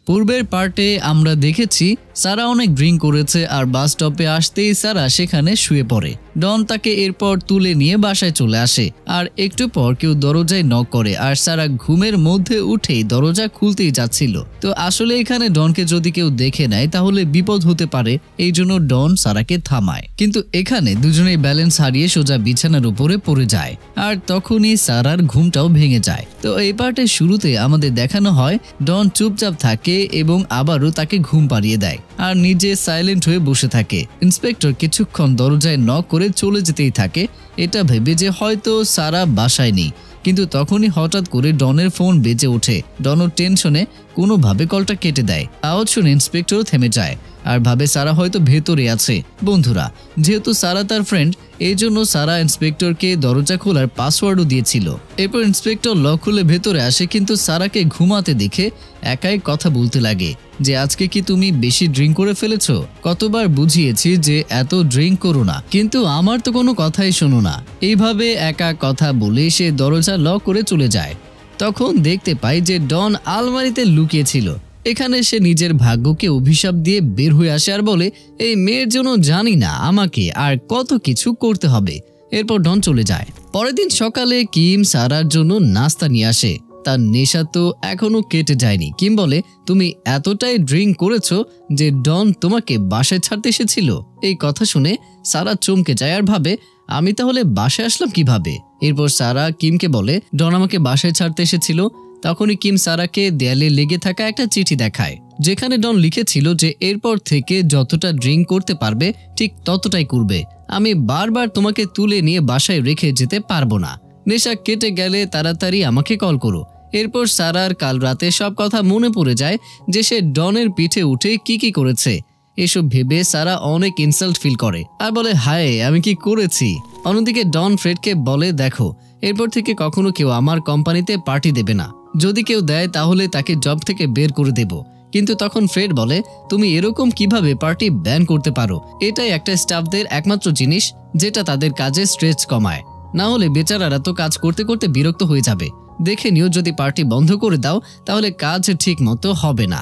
পূর্বের পার্টে আমরা দেখেছি সারা অনেক ড্রিঙ্ক করেছে আর বাস স্টপে আসতেই সারা সেখানে শুয়ে পড়ে। ডন তাকে এরপর তুলে নিয়ে বাসায় চলে আসে আর একটু পর কেউ দরজায় নক করে আর সারা ঘুমের মধ্যে উঠেই দরজা খুলতেই যাচ্ছিল। তো আসলে এখানে ডনকে যদি কেউ দেখে নেয় তাহলে বিপদ হতে পারে, এই জন্য ডন সারাকে থামায়। কিন্তু এখানে দুজনেই ব্যালেন্স হারিয়ে সোজা বিছানার উপরে পড়ে যায় আর তখনই সারার ঘুমটাও ভেঙে যায়। তো এই পার্টের শুরুতে আমাদের দেখানো হয় ডন চুপচাপ থাকে এবং আবারও তাকে ঘুম পাড়িয়ে দেয় আর নিজে সাইলেন্ট হয়ে বসে থাকে। ইন্সপেক্টর কিছুক্ষণ দরজায় নক করে চলে যেতেই থাকে, এটা ভেবে যে হয়তো সারা বাসায় নেই। কিন্তু তখনই হঠাৎ করে ডনের ফোন বেজে ওঠে। ডনও টেনশনে কোনোভাবে কলটা কেটে দেয়। আওয়াজ শুনে ইন্সপেক্টর থেমে যায় আর ভাবে সারা হয়তো ভেতরে আছে। বন্ধুরা, যেহেতু সারা তার ফ্রেন্ড, এই জন্য সারা ইন্সপেক্টরকে দরজা খোলার পাসওয়ার্ডও দিয়েছিল। এরপর ইন্সপেক্টর লক খুলে ভেতরে আসে, কিন্তু সারাকে ঘুমাতে দেখে একাই কথা বলতে লাগে যে আজকে কি তুমি বেশি ড্রিঙ্ক করে ফেলেছো? কতবার বুঝিয়েছি যে এত ড্রিঙ্ক করো না, কিন্তু আমার তো কোনো কথাই শোনো না। এইভাবে একা কথা বলে সে দরজা লক করে চলে যায়। তখন দেখতে পাই যে ডন আলমারিতে লুকিয়েছিল। এখানে সে নিজের ভাগ্যকে অভিশাপ দিয়ে বের হয়ে আসে আর বলে, এই মেয়ের জন্য জানি না আমাকে আর কত কিছু করতে হবে। এরপর ডন চলে যায়। পরের দিন সকালে কিম সারার জন্য নাস্তা নিয়ে আসে। তার নেশা তো এখনো কেটে যায়নি। কিম বলে, তুমি এতটাই ড্রিঙ্ক করেছো যে ডন তোমাকে বাসায় ছাড়তে এসেছিল। এই কথা শুনে সারা চমকে যায় আর ভাবে, আমি তাহলে বাসায় আসলাম কিভাবে? এরপর সারা কিমকে বলে, ডন আমাকে বাসায় ছাড়তে এসেছিল। তখনই কিম সারাকে দেয়ালে লেগে থাকা একটা চিঠি দেখায়, যেখানে ডন লিখেছিল যে এরপর থেকে যতটা ড্রিঙ্ক করতে পারবে ঠিক ততটাই করবে। আমি বারবার তোমাকে তুলে নিয়ে বাসায় রেখে যেতে পারবো না। নেশা কেটে গেলে তাড়াতাড়ি আমাকে কল করো। এরপর সারার কাল রাতে সব কথা মনে পড়ে যায় যে সে ডনের পিঠে উঠে কি করেছে। এসব ভেবে সারা অনেক ইনসাল্ট ফিল করে আর বলে, হায় আমি কি করেছি। অন্যদিকে ডন ফ্রেডকে বলে, দেখো এরপর থেকে কখনো কেউ আমার কোম্পানিতে পার্টি দেবে না। যদি কেউ দেয় তাহলে তাকে জব থেকে বের করে দেব। কিন্তু তখন ফ্রেড বলে, তুমি এরকম কিভাবে পার্টি ব্যান করতে পারো? এটাই একটা স্টাফদের একমাত্র জিনিস যেটা তাদের কাজে স্ট্রেস কমায়। না হলে বেচারারা তো কাজ করতে করতে বিরক্ত হয়ে যাবে। দেখে নিও, যদি পার্টি বন্ধ করে দাও তাহলে কাজ ঠিক মতো হবে না।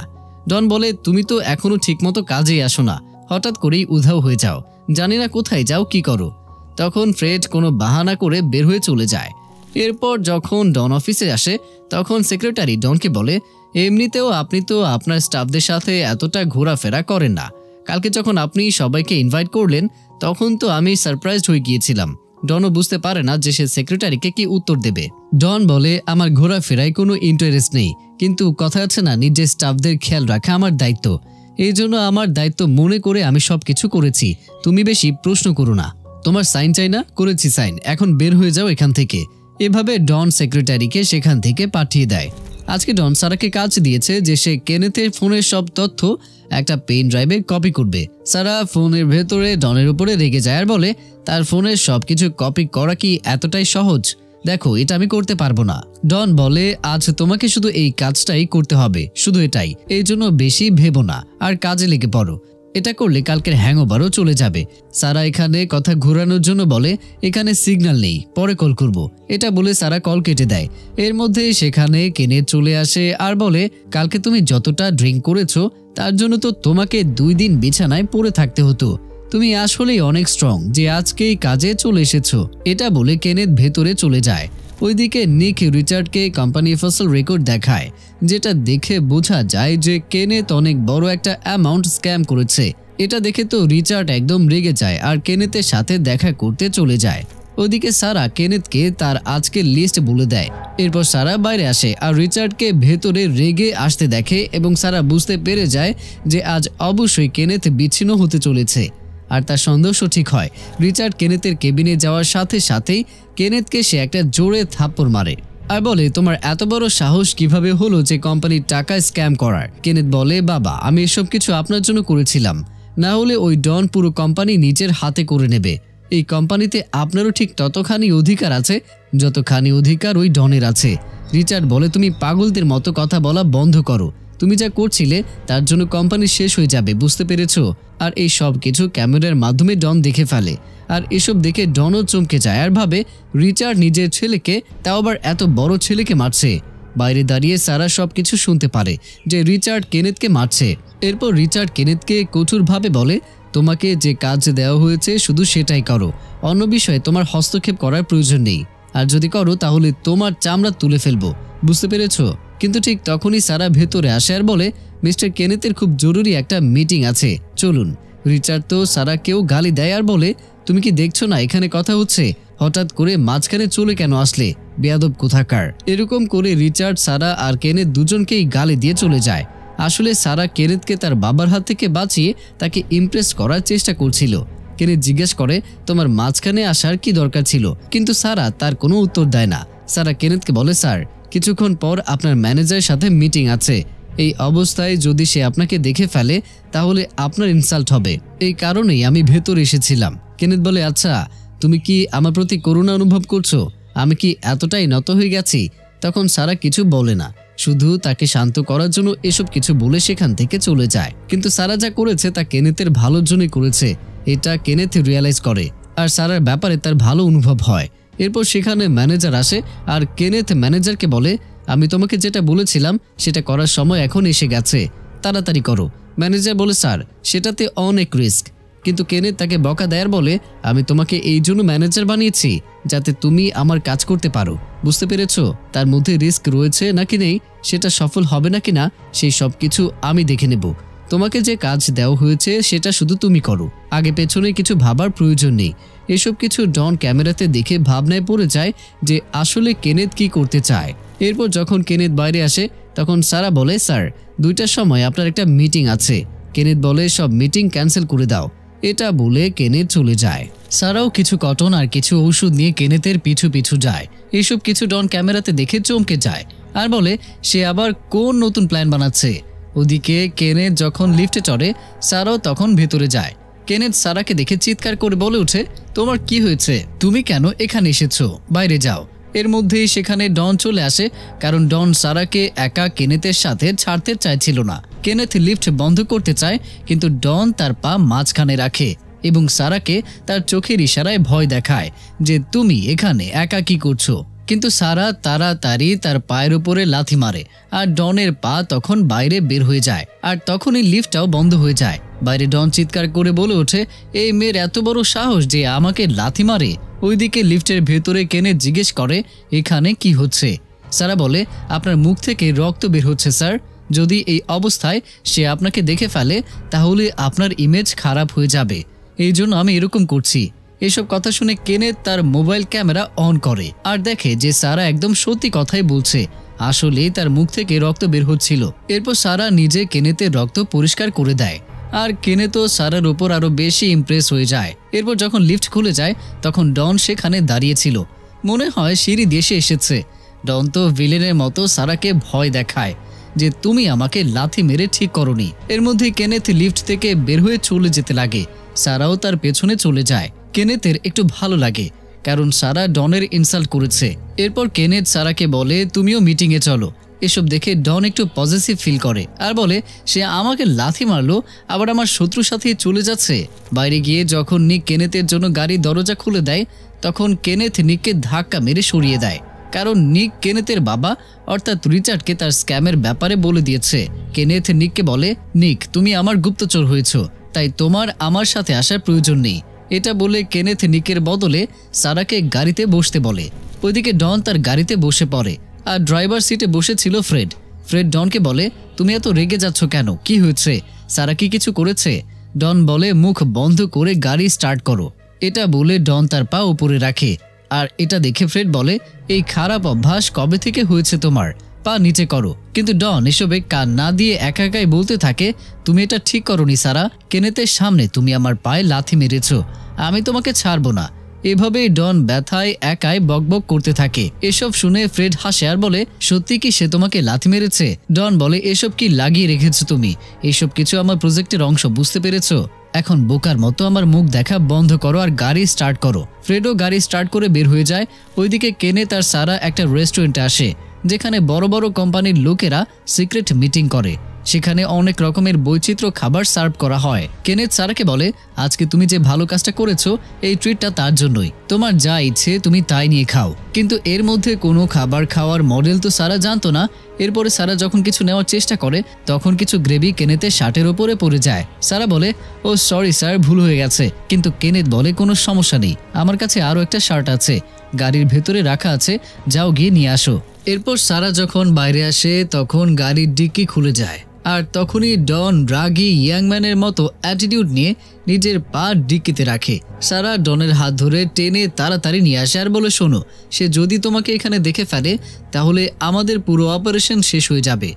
ডন বলে, তুমি তো এখনো ঠিক মতো কাজেই আসো না, হঠাৎ করেই উধাও হয়ে যাও, জানি না কোথায় যাও কি করো। তখন ফ্রেড কোনো বাহানা করে বের হয়ে চলে যায়। এরপর যখন ডন অফিসে আসে তখন সেক্রেটারি ডনকে বলে, এমনিতেও আপনি তো আপনার স্টাফদের সাথে এতটা ঘোরাফেরা করেন না। কালকে যখন আপনি সবাইকে ইনভাইট করলেন তখন তো আমি সারপ্রাইজড হয়ে গিয়েছিলাম। ডনও বুঝতে পারে না যে সে সেক্রেটারিকে কি উত্তর দেবে। ডন বলে, আমার ঘোরাফেরায় কোনো ইন্টারেস্ট নেই, কিন্তু কথা আছে না, নিজের স্টাফদের খেয়াল রাখা আমার দায়িত্ব। এই জন্য আমার দায়িত্ব মনে করে আমি সবকিছু করেছি। তুমি বেশি প্রশ্ন করো না। তোমার সাইন চাই না? করেছি সাইন, এখন বের হয়ে যাও এখান থেকে। এভাবে ডন সেক্রেটারিকে সেখান থেকে পাঠিয়ে দেয়। আজকে ডন সারাকে কাজ দিয়েছে যে সে কেনেথের ফোনের সব তথ্য একটা পেন ড্রাইভে কপি করবে। সারা ফোনের ভেতরে ডনের উপরে রেগে যায় আর বলে, তার ফোনের সবকিছু কপি করা কি এতটাই সহজ? দেখো এটা আমি করতে পারবো না। ডন বলে, আজ তোমাকে শুধু এই কাজটাই করতে হবে, শুধু এটাই। এই জন্য বেশি ভেবো না আর কাজে লেগে পড়ো। এটা করলে কালকের হ্যাংওভারও চলে যাবে। সারা এখানে কথা ঘোরানোর জন্য বলে, এখানে সিগন্যাল নেই, পরে কল করব। এটা বলে সারা কল কেটে দেয়। এর মধ্যে সেখানে কেনে চলে আসে আর বলে, কালকে তুমি যতটা ড্রিঙ্ক করেছো তার জন্য তো তোমাকে 2 দিন বিছানায় পড়ে থাকতে হতো। তুমি আসলেই অনেক স্ট্রং যে আজকেই কাজে চলে এসেছো। এটা বলে কেনেথ ভেতরে চলে যায়। ওইদিকে নিক রিচার্ডকে কোম্পানি ফসল রেকর্ড দেখায়, যেটা দেখে বোঝা যায় যে কেনেথ অনেক বড় একটা অ্যামাউন্ট স্ক্যাম করেছে। এটা দেখে তো রিচার্ড একদম রেগে যায় আর কেনেথের সাথে দেখা করতে চলে যায়। ওদিকে সারা কেনেথকে তার আজকের লিস্ট বলে দেয়। এরপর সারা বাইরে আসে আর রিচার্ডকে ভেতরে রেগে আসতে দেখে এবং সারা বুঝতে পেরে যায় যে আজ অবশ্যই কেনেথ বিচ্ছিন্ন হতে চলেছে। আর তার সন্দেহ ঠিক হয়। রিচার্ড কেনেথের কেবিনে যাওয়ার সাথে সাথেই কেনেথকে সে একটা জোরে থাপ্পড় মারে আর বলে, তোমার এত বড় সাহস কিভাবে হলো যে কোম্পানির টাকা স্ক্যাম করার? কেনেথ বলে, বাবা আমি এসব কিছু আপনার জন্য করেছিলাম, না হলে ওই ডন পুরো কোম্পানি নিজের হাতে করে নেবে। এই কোম্পানিতে আপনারও ঠিক ততখানি অধিকার আছে যতখানি অধিকার ওই ডনের আছে। রিচার্ড বলে, তুমি পাগলদের মতো কথা বলা বন্ধ করো। তুমি যা করছিলে তার জন্য কোম্পানি শেষ হয়ে যাবে, বুঝতে পেরেছো? আর এই সব কিছু ক্যামেরার মাধ্যমে ডন দেখে ফেলে। আর এসব দেখে ডনও চমকে যায় আর ভাবে, রিচার্ড নিজের ছেলেকে, তাও আবার এত বড় ছেলেকে মারছে। বাইরে দাঁড়িয়ে সারা সবকিছু শুনতে পারে যে রিচার্ড কেনেথকে মারছে। এরপর রিচার্ড কেনেথকে কঠোরভাবে বলে, তোমাকে যে কাজ দেওয়া হয়েছে শুধু সেটাই করো, অন্য বিষয়ে তোমার হস্তক্ষেপ করার প্রয়োজন নেই, আর যদি করো তাহলে তোমার চামড়া তুলে ফেলবো, বুঝতে পেরেছ? কিন্তু ঠিক তখনই সারা ভেতরে আসে আর বলে, মিস্টার কেনেথের খুব জরুরি একটা মিটিং আছে, চলুন। রিচার্ড তো সারাকেও গালি দেয় আর বলে, তুমি কি দেখছো না এখানে কথা হচ্ছে? হঠাৎ করে মাঝখানে চলে কেন আসলে, বেয়াদব কোথাকার। এরকম করে রিচার্ড, সারা আর কেনেথ দুজনকেই গালি দিয়ে চলে যায়। আসলে সারা কেনেথকে তার বাবার হাত থেকে বাঁচিয়ে তাকে ইমপ্রেস করার চেষ্টা করছিল। কেনেথ জিজ্ঞেস করে, তোমার মাঝখানে আসার কি দরকার ছিল? কিন্তু সারা তার কোনো উত্তর দেয় না। সারা কেনেথকে বলে, স্যার কিছুক্ষণ পর আপনার ম্যানেজারের সাথে মিটিং আছে, এই অবস্থায় যদি সে আপনাকে দেখে ফেলে তাহলে আপনার ইনসাল্ট হবে, এই কারণেই আমি ভেতরে এসেছিলাম। কেনেথ বলে, আচ্ছা তুমি কি আমার প্রতি করুণা অনুভব করছো? আমি কি এতটাই নত হয়ে গেছি? তখন সারা কিছু বলে না, শুধু তাকে শান্ত করার জন্য এসব কিছু বলে সেখান থেকে চলে যায়। কিন্তু সারা যা করেছে তা কেনেথের ভালোর জন্যই করেছে, এটা কেনেথ রিয়ালাইজ করে আর সারার ব্যাপারে তার ভালো অনুভব হয়। এরপর সেখানে ম্যানেজার আসে আর কেনেথ ম্যানেজারকে বলে, আমি তোমাকে যেটা বলেছিলাম সেটা করার সময় এখন এসে গেছে, তাড়াতাড়ি করো। ম্যানেজার বলে, স্যার সেটাতে অনেক রিস্ক। কিন্তু কেনেথ তাকে বকা দেয়ার বলে, আমি তোমাকে এই জন্য ম্যানেজার বানিয়েছি যাতে তুমি আমার কাজ করতে পারো, বুঝতে পেরেছো? তার মধ্যে রিস্ক রয়েছে নাকি নেই, সেটা সফল হবে নাকি না, সেই সব কিছু আমি দেখে নেব। তোমাকে যে কাজ দেওয়া হয়েছে সেটা শুধু তুমি করো, আগে পেছনে কিছু ভাবার প্রয়োজন নেই। এসব কিছু ডন ক্যামেরাতে দেখে ভাবনায় পড়ে যায় যে আসলে কেনেথ কি করতে চায়। এরপর যখন কেনেথ বাইরে আসে তখন সারা বলে, স্যার 2টার সময় আপনার একটা মিটিং আছে। কেনেথ বলে, সব মিটিং ক্যান্সেল করে দাও। এটা বলে কেনেথ চলে যায়। সারাও কিছু কটন আর কিছু ঔষধ নিয়ে কেনেথের পিছু পিছু যায়। এসব কিছু ডন ক্যামেরাতে দেখে চমকে যায় আর বলে সে আবার কোন নতুন প্ল্যান বানাচ্ছে। ওদিকে কেনেথ যখন লিফটে চড়ে সারাও তখন ভেতরে যায়। কেনেথ সারাকে দেখে চিৎকার করে বলে ওঠে, তোমার কি হয়েছে? তুমি কেন এখানে এসেছো? বাইরে যাও। এর মধ্যেই সেখানে ডন চলে আসে, কারণ ডন সারাকে একা কেনেথের সাথে ছাড়তে চাইছিল না। কেনেথ লিফট বন্ধ করতে চায় কিন্তু ডন তার পা মাঝখানে রাখে এবং সারাকে তার চোখের ইশারায় ভয় দেখায় যে তুমি এখানে একা কি করছো। কিন্তু সারা তাড়াতাড়ি তার পায়ের উপরে লাথি মারে আর ডনের পা তখন বাইরে বের হয়ে যায় আর তখনই লিফটটাও বন্ধ হয়ে যায়। বাইরে ডন চিৎকার করে বলে ওঠে, এই মেয়ের এত বড় সাহস যে আমাকে লাথি মারে। ওইদিকে লিফটের ভেতরে কেনেথ জিজ্ঞেস করে, এখানে কি হচ্ছে? সারা বলে, আপনার মুখ থেকে রক্ত বের হচ্ছে স্যার। যদি এই অবস্থায় সে আপনাকে দেখে ফেলে তাহলে আপনার ইমেজ খারাপ হয়ে যাবে, এই জন্য আমি এরকম করছি। এসব কথা শুনে কেনেথ তার মোবাইল ক্যামেরা অন করে আর দেখে যে সারা একদম সত্যি কথাই বলছে, আসলে তার মুখ থেকে রক্ত বের হচ্ছিল। এরপর সারা নিজে কেনেথের রক্ত পরিষ্কার করে দেয় আর কেনেথও সারার উপর আরো বেশি ইমপ্রেস হয়ে যায়। এরপর যখন লিফট খুলে যায় তখন ডন সেখানে দাঁড়িয়েছিল, মনে হয় সিঁড়ি দিয়ে এসেছে। ডন তো ভিলেনের মতো সারাকে ভয় দেখায় যে তুমি আমাকে লাথি মেরে ঠিক করনি। এর মধ্যে কেনেথ লিফট থেকে বের হয়ে চলে যেতে লাগে, সারাও তার পেছনে চলে যায়। কেনেথের একটু ভালো লাগে কারণ সারা ডনের ইনসাল্ট করেছে। এরপর কেনেথ সারাকে বলে, তুমিও মিটিংয়ে চলো। এসব দেখে ডন একটু পজিটিভ ফিল করে আর বলে, সে আমাকে লাথি মারলো আবার আমার শত্রুর সাথে চলে যাচ্ছে। বাইরে গিয়ে যখন নিক কেনেথের জন্য গাড়ির দরজা খুলে দেয় তখন কেনেথ নিককে ধাক্কা মেরে সরিয়ে দেয়, কারণ নিক কেনেথের বাবা অর্থাৎ রিচার্ডকে তার স্ক্যামের ব্যাপারে বলে দিয়েছে। কেনেথ নিককে বলে, নিক তুমি আমার গুপ্তচর হয়েছো, তাই তোমার আমার সাথে আসার প্রয়োজন নেই। এটা বলে কেনেথ নিকের বদলে সারাকে গাড়িতে বসতে বলে। ওইদিকে ডন তার গাড়িতে বসে পড়ে আর ড্রাইভার সিটে বসেছিল ফ্রেড। ফ্রেড ডনকে বলে, তুমি এত রেগে যাচ্ছ কেন, কি হয়েছে? সারা কি কিছু করেছে? ডন বলে, মুখ বন্ধ করে গাড়ি স্টার্ট করো। এটা বলে ডন তার পা উপরে রাখে আর এটা দেখে ফ্রেড বলে, এই খারাপ অভ্যাস কবে থেকে হয়েছে তোমার? পা নিচে করো। কিন্তু ডন এসবে কান না দিয়ে একা একাই বলতে থাকে, তুমি এটা ঠিক করোনি সারা, কেনেথের সামনে তুমি আমার পায়ে লাথি মেরেছো, আমি তোমাকে ছাড়বো না। এভাবেই ডন ব্যথায় একাই বকবক করতে থাকে। এসব শুনে ফ্রেড হাসে আর বলে, সত্যি কি সে তোমাকে লাথি মেরেছে? ডন বলে, এসব কি লাগিয়ে রেখেছো তুমি? এসব কিছু আমার প্রজেক্টের অংশ, বুঝতে পেরেছো? এখন বোকার মতো আমার মুখ দেখা বন্ধ করো আর গাড়ি স্টার্ট করো। ফ্রেডও গাড়ি স্টার্ট করে বের হয়ে যায়। ওইদিকে কেনেথ আর সারা একটা রেস্টুরেন্টে আসে যেখানে বড় বড় কোম্পানির লোকেরা সিক্রেট মিটিং করে। সেখানে অনেক রকমের বৈচিত্র্য খাবার সার্ভ করা হয়। কেনেথ সারাকে বলে, আজকে তুমি যে ভালো কাজটা করেছো এই ট্রিটটা তার জন্যই, তোমার যা ইচ্ছে তুমি তাই নিয়ে খাও। কিন্তু এর মধ্যে কোনো খাবার খাওয়ার মডেল তো সারা জানতো না। এরপরে সারা যখন কিছু নেওয়ার চেষ্টা করে তখন কিছু গ্রেভি কেনেথের শার্টের ওপরে পড়ে যায়। সারা বলে, ও সরি স্যার, ভুল হয়ে গেছে। কিন্তু কেনেথ বলে, কোনো সমস্যা নেই, আমার কাছে আরও একটা শার্ট আছে, গাড়ির ভেতরে রাখা আছে, যাও গিয়ে নিয়ে আসো। এরপর সারা যখন বাইরে আসে তখন গাড়ির ডিক্কি খুলে যায়, আর তখনই ডন রাগী ইয়াংম্যানের মতো অ্যাটিটিউড নিয়ে নিজের পা ডিক্কিতে রাখে। সারা ডনের হাত ধরে টেনে তাড়াতাড়ি নিয়ে আসে আর বলে, শোনো, সে যদি তোমাকে এখানে দেখে ফেলে তাহলে আমাদের পুরো অপারেশন শেষ হয়ে যাবে।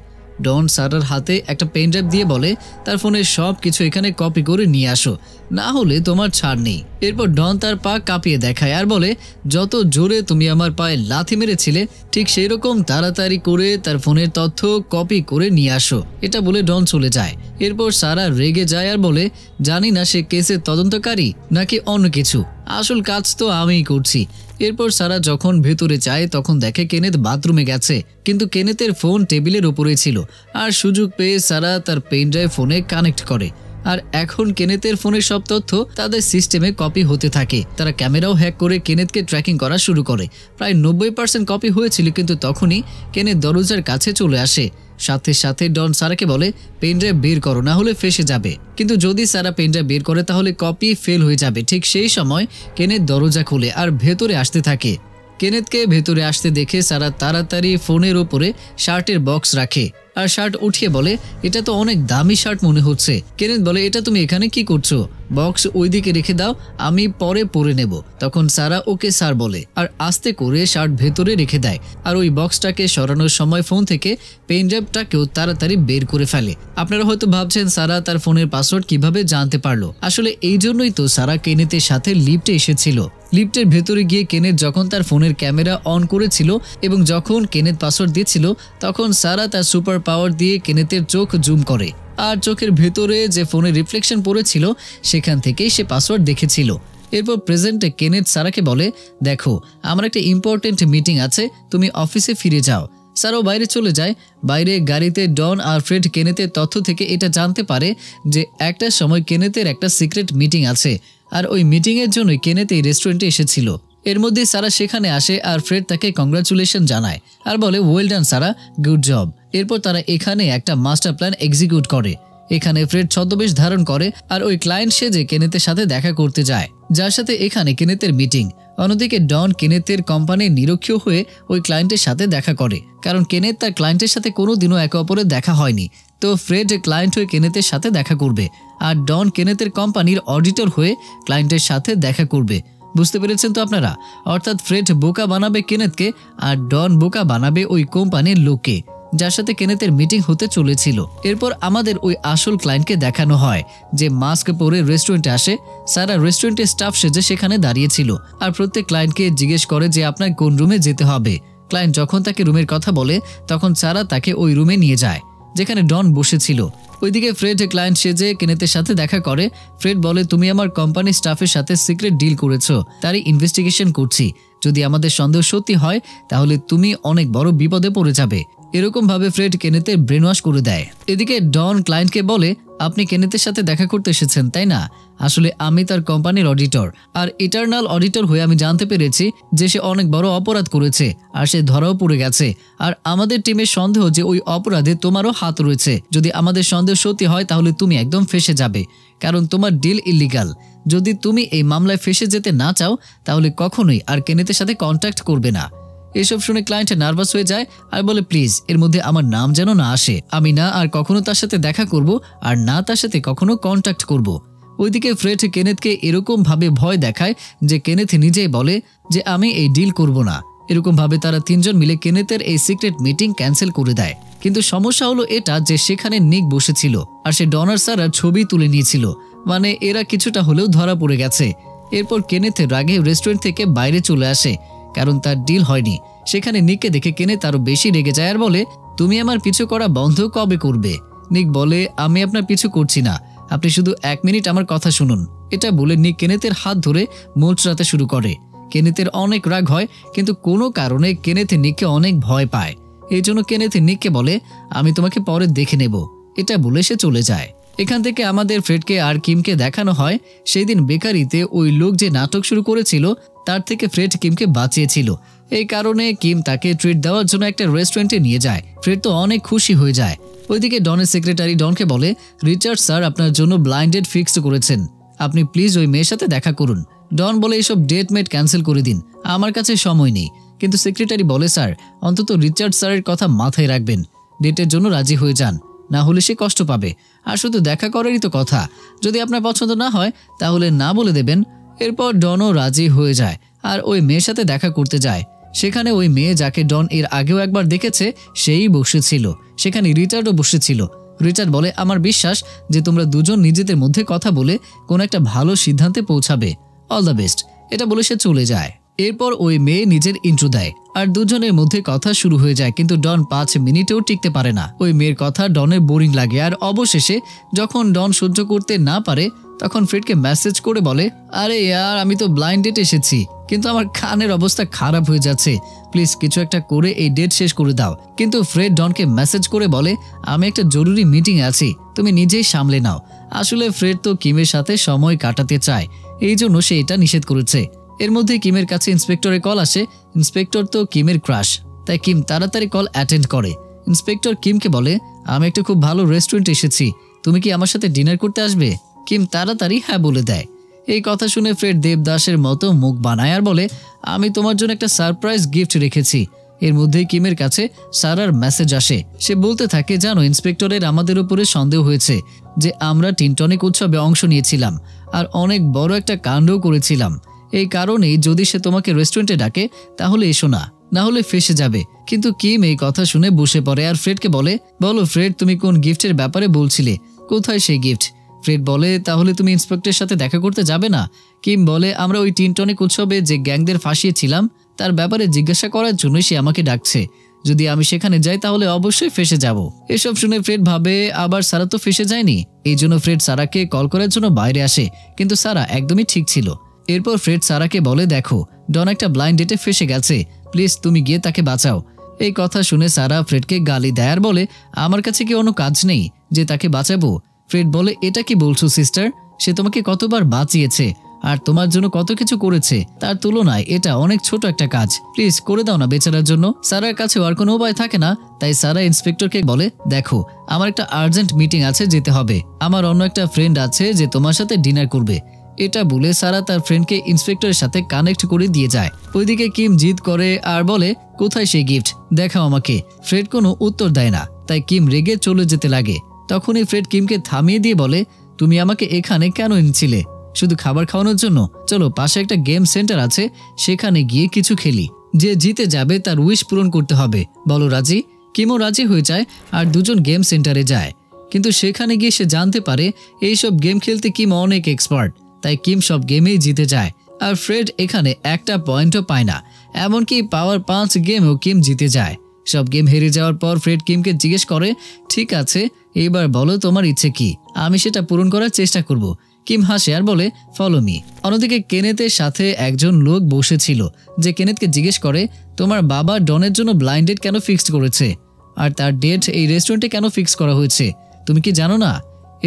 ডন সারার হাতে একটা পেন ড্রাইভ দিয়ে বলে, তার ফোনের সব কিছু এখানে কপি করে নিয়ে আসো, না হলে তোমার ছাড় নেই। এরপর ডন তার পা কাঁপিয়ে দেখায় আর বলে, যত জোরে তুমি আমার পায়ে লাথি মেরেছিলে ঠিক সেই রকম তাড়াতাড়ি করে তার ফোনের তথ্য কপি করে নিয়ে আসো। এটা বলে ডন চলে যায়। এরপর সারা রেগে যায় আর বলে, জানি না সে কেসের তদন্তকারী নাকি অন্য কিছু, আসল কাজ তো আমিই করছি। এরপর সারা যখন ভেতরে যায় তখন দেখে কেনেথ বাথরুমে গেছে, কিন্তু কেনেথের ফোন টেবিলের উপরে ছিল। আর সুযোগ পেয়ে সারা তার পেন ড্রাইভ ফোনে কানেক্ট করে, আর এখন কেনেথের ফোনের সব তথ্য তাদের সিস্টেমে কপি হতে থাকে। তারা ক্যামেরাও হ্যাক করে কেনেথকে ট্র্যাকিং করা শুরু করে। প্রায় 90% কপি হয়েছিল, কিন্তু তখনই কেনেথ দরজার কাছে চলে আসে। সাথে সাথে ডন সারাকে বলে, পেনড্রাইভ বের করো, না হলে ফেসে যাবে। কিন্তু যদি সারা পেনড্রাইভ বের করে তাহলে কপি ফেল হয়ে যাবে। ঠিক সেই সময় কেনেথ দরজা খুলে আর ভেতরে আসতে থাকে। কেনেথকে ভেতরে আসতে দেখে সারা তাড়াতাড়ি ফোনের ওপরে শার্টের বক্স রাখে আর শার্ট উঠিয়ে বলে, এটা তো অনেক দামি শার্ট মনে হচ্ছে। কেনেথ বলে, এটা তুমি এখানে কি করছো? বক্স ওইদিকে রেখে দাও, আমি পরে পরে নেব। তখন সারা ওকে স্যার বলে আর আস্তে করে শার্ট ভেতরে রেখে দেয়। আর ওই বক্সটাকে সরানোর সময় ফোন থেকে পেন ড্রাইভটাকেও তাড়াতাড়ি বের করে ফেলে। আপনারা হয়তো ভাবছেন সারা তার ফোনের পাসওয়ার্ড কিভাবে জানতে পারলো। আসলে এই জন্যই তো সারা কেনেথের সাথে লিফটে এসেছিল। লিফটের ভেতরে গিয়ে কেনেথ যখন তার ফোনের ক্যামেরা অন করেছিল এবং যখন কেনেথ পাসওয়ার্ড দিয়েছিল তখন সারা তার সুপার পাওয়ার দিয়ে কেনেথের চোখ জুম করে, আর চোখের ভেতরে যে ফোনের রিফ্লেকশন পড়েছিল সেখান থেকেই সে পাসওয়ার্ড দেখেছিল। এরপর প্রেজেন্টে কেনেথ সারাকে বলে, দেখো আমার একটা ইম্পর্টেন্ট মিটিং আছে, তুমি অফিসে ফিরে যাও। সারাও বাইরে চলে যায়। বাইরে গাড়িতে ডন আর ফ্রেড কেনেথের তথ্য থেকে এটা জানতে পারে যে একটা সময় কেনেথের একটা সিক্রেট মিটিং আছে, আর ওই মিটিংয়ের জন্যই কেনেথ এই রেস্টুরেন্টে এসেছিল। এর মধ্যে সারা সেখানে আসে আর ফ্রেড তাকে কংগ্রাচুলেশন জানায় আর বলে, ওয়েল ডান সারা, গুড জব। এরপর তারা এখানে একটা মাস্টার প্ল্যান এক্সিকিউট করে। এখানে ফ্রেড ছদ্মবেশ ধারণ করে আর ওই ক্লায়েন্ট সেজে কেনেথের সাথে দেখা করতে যায়, যার সাথে এখানে কেনেথের মিটিং। অন্যদিকে ডন কেনেথের কোম্পানির নিরক্ষীয় হয়ে ওই ক্লায়েন্টের সাথে দেখা করে, কারণ কেনেথ তার ক্লায়েন্টের সাথে কোনোদিনও একে অপরের দেখা হয়নি। তো ফ্রেড ক্লায়েন্ট হয়ে কেনেথের সাথে দেখা করবে, আর ডন কেনেথের কোম্পানির অডিটর হয়ে ক্লায়েন্টের সাথে দেখা করবে। বুঝতে পেরেছেন তো আপনারা? অর্থাৎ ফ্রেড বোকা বানাবে কেনেথকে আর ডন বোকা বানাবে ওই কোম্পানির লোককে, যার সাথে কেনেথের মিটিং হতে চলেছিল। এরপর আমাদের ওই আসল ক্লায়েন্টকে দেখানো হয় যে মাস্ক পরে রেস্টুরেন্টে আসে। সারা রেস্টুরেন্টের স্টাফ সেজে সেখানে দাঁড়িয়েছিল আর প্রত্যেক ক্লায়েন্টকে জিজ্ঞেস করে যে আপনার কোন রুমে যেতে হবে। ক্লায়েন্ট যখন তাকে রুমের কথা বলে তখন সারা তাকে ওই রুমে নিয়ে যায় যেখানে ডন বসেছিল। ওইদিকে ফ্রেড ক্লায়েন্ট সেজে কেনেথের সাথে দেখা করে। ফ্রেড বলে, তুমি আমার কোম্পানির স্টাফের সাথে সিক্রেট ডিল করেছো, তারই ইনভেস্টিগেশন করছি। যদি আমাদের সন্দেহ সত্যি হয় তাহলে তুমি অনেক বড় বিপদে পড়ে যাবে। এরকম ভাবে ফ্রেড কেনেথের ব্রেন ওয়াশ করে দেয়। এদিকে ডন ক্লায়েন্টকে বলে, আপনি কেনেথের সাথে দেখা করতে এসেছেন তাই না? আসলে আমি তার কোম্পানির অডিটর, আর ইটারনাল অডিটর হয়ে আমি জানতে পেরেছি যে সে অনেক বড় অপরাধ করেছে আর সে ধরাও পড়ে গেছে। আর আমাদের টিমের সন্দেহ যে ওই অপরাধে তোমারও হাত রয়েছে। যদি আমাদের সন্দেহ সত্যি হয় তাহলে তুমি একদম ফেঁসে যাবে, কারণ তোমার ডিল ইলিগাল। যদি তুমি এই মামলায় ফেঁসে যেতে না চাও তাহলে কখনোই আর কেনেথের সাথে কন্ট্যাক্ট করবে না। এসব শুনে ক্লায়েন্ট নার্ভাস হয়ে যায় আর বলে, প্লিজ এর মধ্যে আমার নাম যেন না আসে। আমি না আর কখনো তার সাথে দেখা করব আর না তার সাথে কখনো কন্ট্যাক্ট করব। ওইদিকে ফ্রেড কেনেথকে এরকম ভাবে ভয় দেখায় যে কেনেথ নিজেই বলে যে আমি এই ডিল করব না। এরকম ভাবে তারা তিনজন মিলে কেনেথের এই সিক্রেট মিটিং ক্যান্সেল করে দেয়। কিন্তু সমস্যা হলো এটা যে সেখানে নিক বসেছিল আর সে ডনার সারার ছবি তুলে নিয়েছিল, মানে এরা কিছুটা হলেও ধরা পড়ে গেছে। এরপর কেনেথ রাগে রেস্টুরেন্ট থেকে বাইরে চলে আসে, কারণ তার ডিল হয়নি। সেখানে নিককে দেখে কেনেথ আরো বেশি রেগে যায় আর বলে, তুমি আমার পিছু করা বন্ধ কবে করবে? নিক বলে, আমি আপনার পিছু করছি না, আপনি শুধু 1 মিনিট আমার কথা শুনুন। এটা বলে নিক কেনেথের হাত ধরে মোচড়াতে শুরু করে। কেনেথের অনেক রাগ হয়, কিন্তু কোনো কারণে কেনেথ নিককে অনেক ভয় পায়। এই জন্য কেনেথ নিককে বলে, আমি তোমাকে পরে দেখে নেব। এটা বলে সে চলে যায়। এখান থেকে আমাদের ফ্রেডকে আর কিমকে দেখানো হয় সেই দিন বেকারিতে ওই লোক যে নাটক শুরু করেছিল তার থেকে ফ্রেড কিমকে বাঁচিয়েছিল। এই কারণে কিম তাকে ট্রিট দেওয়ার জন্য একটা রেস্টুরেন্টে নিয়ে যায়। ফ্রেড তো অনেক খুশি হয়ে যায়। ওইদিকে ডনের সেক্রেটারি ডনকে বলে, রিচার্ড স্যার আপনার জন্য ব্লাইন্ড ডেট ফিক্সড করেছেন, আপনি প্লিজ ওই মেয়ের সাথে দেখা করুন। ডন বলে এইসব ডেট মেট ক্যান্সেল করে দিন, আমার কাছে সময় নেই। কিন্তু সেক্রেটারি বলে, স্যার অন্তত রিচার্ড স্যারের কথা মাথায় রাখবেন, ডেটের জন্য রাজি হয়ে যান, না হলে সে কষ্ট পাবে। আর শুধু দেখা করারই তো কথা, যদি আপনার পছন্দ না হয় তাহলে না বলে দেবেন। এরপর ডনও রাজি হয়ে যায় আর ওই মেয়ের সাথে দেখা করতে যায়। সেখানে ওই মেয়ে যাকে ডন এর আগেও একবার দেখেছে সেই বসেছিল, সেখানে রিচার্ডও বসেছিল। রিচার্ড বলে, আমার বিশ্বাস যে তোমরা দুজন নিজেদের মধ্যে কথা বলে কোনো একটা ভালো সিদ্ধান্তে পৌঁছাবে, অল দ্য বেস্ট। এটা বলে সে চলে যায়। এরপর ওই মেয়ে নিজের ইন্ট্রো দেয় আর দুজনের মধ্যে কথা শুরু হয়ে যায়, কিন্তু ডন 5 মিনিটেও টিকতে পারে না। ওই মেয়ের কথা ডনের বোরিং লাগে আর অবশেষে যখন ডন সহ্য করতে না পারে তখন ফ্রেডকে মেসেজ করে বলে, আরে ইয়ার আমি তো ব্লাইন্ড ডেট এসেছি, কিন্তু আমার কানের অবস্থা খারাপ হয়ে যাচ্ছে, প্লিজ কিছু একটা করে এই ডেট শেষ করে দাও। কিন্তু ফ্রেড ডনকে মেসেজ করে বলে, আমি একটা জরুরি মিটিং আছি, তুমি নিজেই সামলে নাও। আসলে ফ্রেড তো কিমের সাথে সময় কাটাতে চায়, এই জন্য সে এটা নিষেধ করেছে। এর মধ্যে কিমের কাছে ইন্সপেক্টরের কল আসে। ইন্সপেক্টর তো কিমের ক্রাশ, তাই কিম তাড়াতাড়ি কল অ্যাটেন্ড করে। ইন্সপেক্টর কিমকে বলে, আমি একটা খুব ভালো রেস্টুরেন্ট এসেছি, তুমি কি আমার সাথে ডিনার করতে আসবে? কিম তাড়াতাড়ি হ্যাঁ বলে দেয়। এই কথা শুনে ফ্রেড দেবদাসের মতো মুখ বানায় আর বলে, আমি তোমার জন্য একটা সারপ্রাইজ গিফট রেখেছি। এর মধ্যেই কিমের কাছে সারার মেসেজ আসে। সে বলতে থাকে, জানো ইন্সপেক্টরের আমাদের উপরে সন্দেহ হয়েছে যে আমরা টিনটনিক উৎসবে অংশ নিয়েছিলাম আর অনেক বড় একটা কাণ্ডও করেছিলাম। এই কারণেই যদি সে তোমাকে রেস্টুরেন্টে ডাকে তাহলে এসো না, না হলে ফেসে যাবে। কিন্তু কিম এই কথা শুনে বসে পড়ে আর ফ্রেডকে বলে, বলো ফ্রেড তুমি কোন গিফটের ব্যাপারে বলছিলে, কোথায় সেই গিফট? ফ্রেড বলে, তাহলে তুমি ইন্সপেক্টরের সাথে দেখা করতে যাবে না? কিম বলে, আমরা ওই টিনটনিক উৎসবে যে গ্যাংদের ফাঁসিয়েছিলাম তার ব্যাপারে জিজ্ঞাসা করার জন্যই সে আমাকে ডাকছে, যদি আমি সেখানে যাই তাহলে অবশ্যই ফেসে যাব। এসব শুনে ফ্রেড ভাবে, আবার সারা তো ফেসে যায়নি। এই জন্য ফ্রেড সারাকে কল করার জন্য বাইরে আসে, কিন্তু সারা একদমই ঠিক ছিল। এরপর ফ্রেড সারাকে বলে, দেখো ডন একটা ব্লাইন্ড ডেটে ফেসে গেছে, প্লিজ তুমি গিয়ে তাকে বাঁচাও। এই কথা শুনে সারা ফ্রেডকে গালি দেয় আর বলে, আমার কাছে কি অন্য কাজ নেই যে তাকে বাঁচাবো? ফ্রেড বলে, এটা কি বলছো সিস্টার, সে তোমাকে কতবার বাঁচিয়েছে আর তোমার জন্য কত কিছু করেছে, তার তুলনায় এটা অনেক ছোট একটা কাজ, প্লিজ করে দাও না বেচারার জন্য। সারার কাছে আর কোনো উপায় থাকে না, তাই সারা ইন্সপেক্টরকে বলে, দেখো আমার একটা আর্জেন্ট মিটিং আছে, যেতে হবে, আমার অন্য একটা ফ্রেন্ড আছে যে তোমার সাথে ডিনার করবে। এটা বলে সারা তার ফ্রেন্ডকে ইন্সপেক্টরের সাথে কানেক্ট করে দিয়ে যায়। ওইদিকে কিম জিদ করে আর বলে, কোথায় সেই গিফট, দেখাও আমাকে। ফ্রেড কোনো উত্তর দেয় না, তাই কিম রেগে চলে যেতে লাগে। তখনই ফ্রেড কিমকে থামিয়ে দিয়ে বলে, তুমি আমাকে এখানে কেন এনেছিলে? শুধু খাবার খাওয়ানোর জন্য? চলো পাশে একটা গেম সেন্টার আছে, সেখানে গিয়ে কিছু খেলি, যে জিতে যাবে তার উইশ পূরণ করতে হবে, বলো রাজি? কিমও রাজি হয়ে যায় আর দুজন গেম সেন্টারে যায়। কিন্তু সেখানে গিয়ে সে জানতে পারে এইসব গেম খেলতে কিম অনেক এক্সপার্ট, তাই কিম সব গেমেই জিতে যায় আর ফ্রেড এখানে একটা পয়েন্টও পায় না। এমনকি পাওয়ার 5 গেমেও কিম জিতে যায়। সব গেম হেরে যাওয়ার পর ফ্রেড কিমকে জিজ্ঞেস করে, ঠিক আছে এবার বলো তোমার ইচ্ছে কি, আমি সেটা পূরণ করার চেষ্টা করব। কিম হাসে আর বলে, ফলো মি। অন্যদিকে কেনেথের সাথে একজন লোক বসেছিল, যে কেনেথকে জিজ্ঞেস করে, তোমার বাবা ডনের জন্য ব্লাইন্ড ডেট কেন ফিক্সড করেছে আর তার ডেট এই রেস্টুরেন্টে কেন ফিক্স করা হয়েছে, তুমি কি জানো না?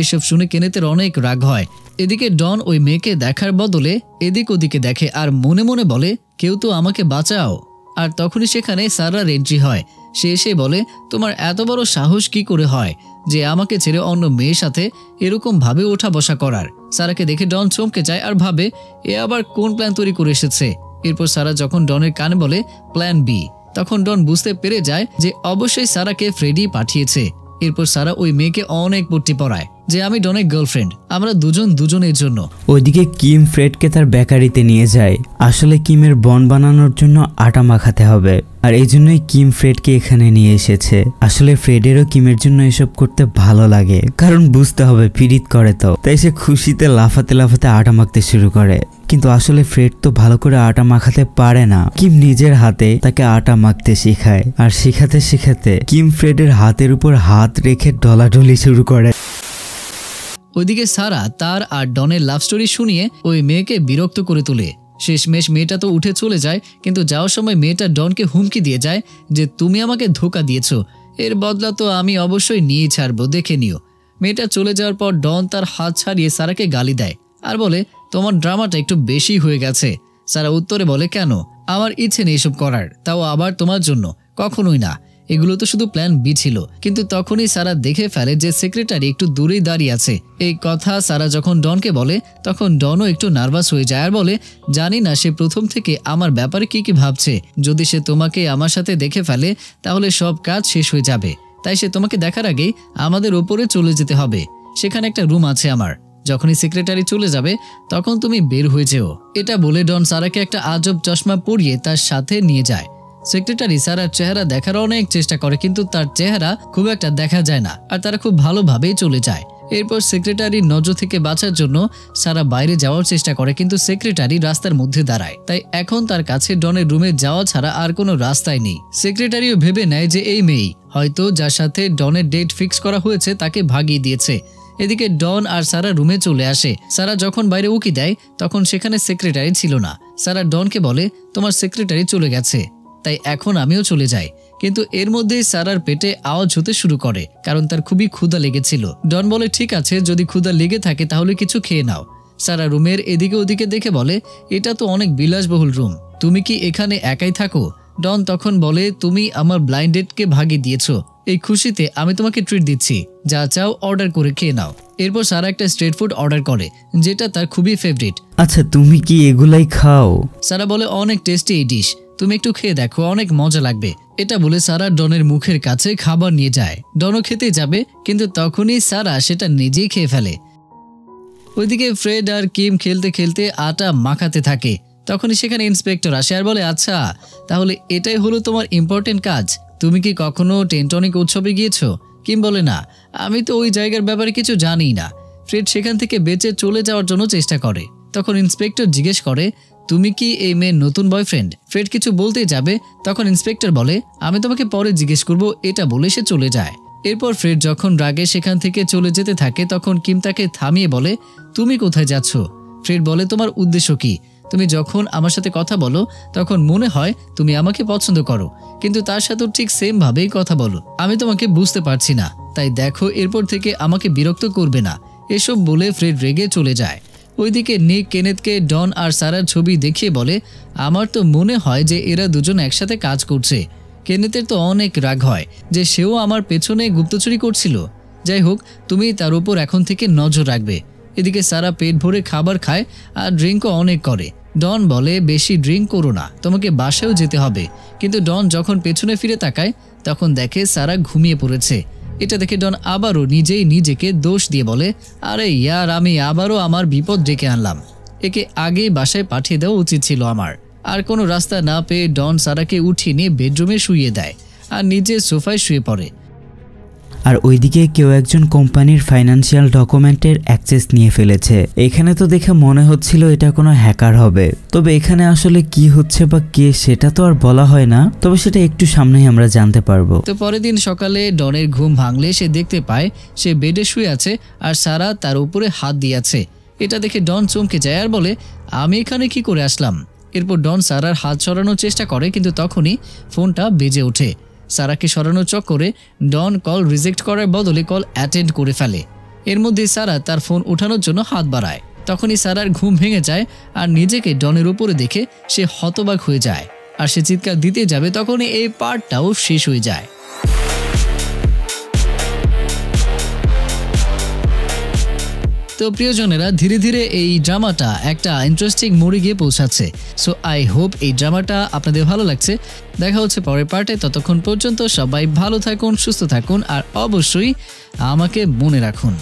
এসব শুনে কেনেথের অনেক রাগ হয়। এদিকে ডন ওই মেয়েকে দেখার বদলে এদিক ওদিকে দেখে আর মনে মনে বলে, কেউ তো আমাকে বাঁচাও। আর তখনই সেখানে সারার এন্ট্রি হয়। সে এসে বলে, তোমার এত বড় সাহস কি করে হয় যে আমাকে ছেড়ে অন্য মেয়ের সাথে এরকম ভাবে ওঠা বসা করার? সারাকে দেখে ডন চমকে যায় আর ভাবে, এ আবার কোন প্ল্যান তৈরি করে এসেছে। এরপর সারা যখন ডনের কানে বলে প্ল্যান বি, তখন ডন বুঝতে পেরে যায় যে অবশ্যই সারাকে ফ্রেডি পাঠিয়েছে। এরপর সারা ওই মেয়েকে অনেক পট্টি পড়ায় যে আমি ডনের গার্লফ্রেন্ড, আমরা দুজন দুজনের জন্য। ওইদিকে কিম ফ্রেডকে তার বেকারিতে নিয়ে যায়। আসলে কিমের বন বানানোর জন্য আটা মাখাতে হবে, আর এই জন্যই কিম ফ্রেডকে এখানে নিয়ে এসেছে। আসলে ফ্রেডেরও কিমের জন্য এসব করতে ভালো লাগে, কারণ বুঝতে হবে পীড়িত করে তো, তাই সে খুশিতে লাফাতে লাফাতে আটা মাখতে শুরু করে। কিন্তু আসলে ফ্রেড তো ভালো করে আটা মাখাতে পারে না। কিম নিজের হাতে তাকে আটা মাখতে শেখায়, আর শেখাতে শেখাতে কিম ফ্রেডের হাতের উপর হাত রেখে ডলাডলি শুরু করে। ওইদিকে সারা তার আর ডনের লাভ স্টোরি শুনিয়ে ওই মেয়েকে বিরক্ত করে তোলে। শেষমেশ মেয়েটা তো উঠে চলে যায়, কিন্তু যাওয়ার সময় মেয়েটা ডনকে হুমকি দিয়ে যায় যে তুমি আমাকে ধোঁকা দিয়েছো, এর বদলা তো আমি অবশ্যই নিয়ে ছাড়বো, দেখে নিও। মেয়েটা চলে যাওয়ার পর ডন তার হাত ছাড়িয়ে সারাকে গালি দেয় আর বলে, তোমার ড্রামাটা একটু বেশি হয়ে গেছে। সারা উত্তরে বলে, কেন? আমার ইচ্ছে নেই এসব করার, তাও আবার তোমার জন্য? কখনোই না, এগুলো তো শুধু প্ল্যান বি ছিল। কিন্তু তখনই সারা দেখে ফেলে যে সেক্রেটারি একটু দূরেই দাঁড়িয়ে আছে। এই কথা সারা যখন ডনকে বলে তখন ডনও একটু নার্ভাস হয়ে যায় আর বলে, জানি না সে প্রথম থেকে আমার ব্যাপারে কি ভাবছে। যদি সে তোমাকে আমার সাথে দেখে ফেলে তাহলে সব কাজ শেষ হয়ে যাবে। তাই সে তোমাকে দেখার আগেই আমাদের ওপরে চলে যেতে হবে। সেখানে একটা রুম আছে আমার, যখনই সেক্রেটারি চলে যাবে তখন তুমি বের হয়ে যেও। এটা বলে ডন সারাকে একটা আজব চশমা পরিয়ে তার সাথে নিয়ে যায়। সেক্রেটারি সারার চেহারা দেখার অনেক চেষ্টা করে কিন্তু তার চেহারা খুব একটা দেখা যায় না আর তারা খুব ভালোভাবেই চলে যায়। এরপর সেক্রেটারির নজর থেকে বাঁচার জন্য সারা বাইরে যাওয়ার চেষ্টা করে কিন্তু সেক্রেটারি রাস্তার মধ্যে দাঁড়ায়। তাই এখন তার কাছে ডনের রুমে যাওয়া ছাড়া আর কোনো রাস্তাই নেই। সেক্রেটারিও ভেবে নেয় যে এই মেয়েই হয়তো যার সাথে ডনের ডেট ফিক্স করা হয়েছে তাকে ভাগিয়ে দিয়েছে। এদিকে ডন আর সারা রুমে চলে আসে। সারা যখন বাইরে উকি দেয় তখন সেখানে সেক্রেটারি ছিল না। সারা ডনকে বলে, তোমার সেক্রেটারি চলে গেছে, তাই এখন আমিও চলে যাই। কিন্তু এর মধ্যেই সারার পেটে আওয়াজ হতে শুরু করে, কারণ তার খুবই ক্ষুধা লেগেছিল। ডন বলে, ঠিক আছে, যদি ক্ষুধা লেগে থাকে তাহলে কিছু খেয়ে নাও। সারা রুমের এদিকে ওদিকে দেখে বলে, এটা তো অনেক বিলাসবহুল রুম, তুমি কি এখানে একাই থাকো? ডন তখন বলে, তুমি আমার ব্লাইন্ড ডেটকে ভাগিয়ে দিয়েছো, এই খুশিতে আমি তোমাকে ট্রিট দিচ্ছি, যা চাও অর্ডার করে খেয়ে নাও। এরপর সারা একটা স্ট্রিট ফুড অর্ডার করে যেটা তার খুবই ফেভারিট। আচ্ছা, তুমি কি এগুলাই খাও? সারা বলে, অনেক টেস্টি এই ডিশ, তুমি একটু খেয়ে দেখো, অনেক মজা লাগবে। এটা বলে সারা ডনের মুখের কাছে খাবার নিয়ে যায়। ডনও খেতে যাবে কিন্তু তখনই সারা সেটা নিজেই খেয়ে ফেলে। ওইদিকে ফ্রেড আর কিম খেলতে খেলতে আটা মাখাতে থাকে। তখনই সেখানে ইন্সপেক্টর আসে আর বলে, আচ্ছা তাহলে এটাই হলো তোমার ইম্পর্টেন্ট কাজ, তুমি কি কখনো টেনটনিক উৎসবে গিয়েছো? কিম বলে, না, আমি তো ওই জায়গার ব্যাপারে কিছু জানি না। ফ্রেড সেখান থেকে বেঁচে চলে যাওয়ার জন্য চেষ্টা করে। তখন ইন্সপেক্টর জিজ্ঞেস করে, তুমি কি এই মেয়ের নতুন বয়ফ্রেন্ড? ফ্রেড কিছু বলতে যাবে তখন ইন্সপেক্টর বলে, আমি তোমাকে পরে জিজ্ঞেস করব। এটা বলে সে চলে যায়। এরপর ফ্রেড যখন রাগে সেখান থেকে চলে যেতে থাকে তখন কিম তাকে থামিয়ে বলে, তুমি কোথায় যাচ্ছ? ফ্রেড বলে, তোমার উদ্দেশ্য কি? তুমি যখন আমার সাথে কথা বলো তখন মনে হয় তুমি আমাকে পছন্দ করো, কিন্তু তার সাথেও ঠিক সেম ভাবেই কথা বলো। আমি তোমাকে বুঝতে পারছি না, তাই দেখো এরপর থেকে আমাকে বিরক্ত করবে না। এসব বলে ফ্রেড রেগে চলে যায়। ওইদিকে নিক কেনেথকে ডন আর সারার ছবি দেখিয়ে বলে, আমার তো মনে হয় যে এরা দুজন একসাথে কাজ করছে। কেনেথের তো অনেক রাগ হয় যে সেও আমার পেছনে গুপ্তচুরি করছিল। যাই হোক, তুমি তার উপর এখন থেকে নজর রাখবে। এদিকে সারা পেট ভরে খাবার খায় আর ড্রিঙ্কও অনেক করে। ডন বলে, বেশি ড্রিঙ্ক করো না, তোমাকে বাসায়ও যেতে হবে। কিন্তু ডন যখন পেছনে ফিরে তাকায় তখন দেখে সারা ঘুমিয়ে পড়েছে। এটা দেখে ডন আবারও নিজেই নিজেকে দোষ দিয়ে বলে, আরে ইয়ার, আমি আবারও আমার বিপদ ডেকে আনলাম। একে আগেই বাসায় পাঠিয়ে দেওয়া উচিত ছিল আমার। আর কোনো রাস্তা না পেয়ে ডন সারাকে উঠিয়ে নিয়ে বেডরুমে শুইয়ে দেয় আর নিজে সোফায় শুয়ে পড়ে। আর ওইদিকে কেউ একজন কোম্পানির ফাইন্যান্সিয়াল ডকুমেন্টের অ্যাক্সেস নিয়ে ফেলেছে। এখানে তো দেখে মনে হচ্ছিল এটা কোনো হ্যাকার হবে, তবে এখানে আসলে কি হচ্ছে বা কে সেটা তো আর বলা হয় না, তবে সেটা একটু সামনেই আমরা জানতে পারবো। তো পরের দিন সকালে ডনের ঘুম ভাঙলে সে দেখতে পায় সে বেডে শুয়ে আছে আর সারা তার উপরে হাত দিয়ে আছে। এটা দেখে ডন চমকে যায় আর বলে, আমি এখানে কি করে আসলাম? এরপর ডন সারার হাত সরানোর চেষ্টা করে কিন্তু তখনই ফোনটা বেজে ওঠে। সারাকে সরানোর চক্করে ডন কল রিজেক্ট করার বদলে কল অ্যাটেন্ড করে ফেলে। এর মধ্যে সারা তার ফোন ওঠানোর জন্য হাত বাড়ায়। তখনই সারার ঘুম ভেঙে যায় আর নিজেকে ডনের উপরে দেখে সে হতবাক হয়ে যায় আর সে চিৎকার দিতে যাবে তখনই এই পার্টটাও শেষ হয়ে যায়। তো প্রিয়জনেরা, ধীরে ধীরে এই ড্রামাটা একটা ইন্টারেস্টিং মোড়ে গিয়ে পৌঁছাচ্ছে। সো আই হোপ এই ড্রামাটা আপনাদের ভালো লাগছে। দেখা হচ্ছে পরের পার্টে। ততক্ষণ পর্যন্ত সবাই ভালো থাকুন, সুস্থ থাকুন আর অবশ্যই আমাকে মনে রাখুন।